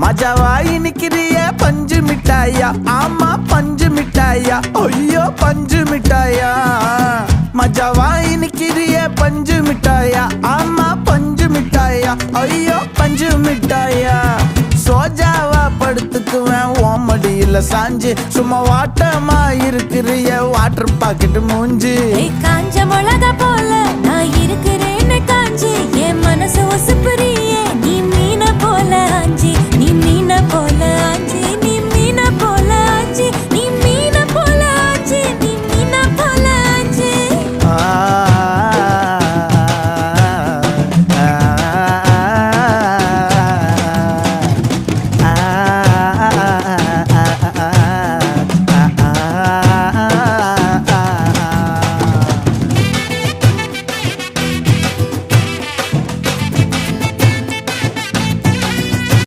மஜாவா இனிக்கிறிய பஞ்சு மிட்டாயா, ஆமா பஞ்சு மிட்டாயா, ஐயோ பஞ்சு மிட்டாயா. மஜாவா இனிக்கிறிய பஞ்சு மிட்டாயா, ஆமா பஞ்சு மிட்டாயா, ஐயோ பஞ்சு மிட்டாயா. சோஜாவா படுத்துக்குவேன் ஓமடியில சாஞ்சு, சும்மா வாட்டமா இருக்கிறிய வாட்டர் பாக்கெட் மூஞ்சி. காஞ்ச மிளகா போல நான் இருக்கிறேன்னு காஞ்சி, என் மனசு ஒசுப்புறியே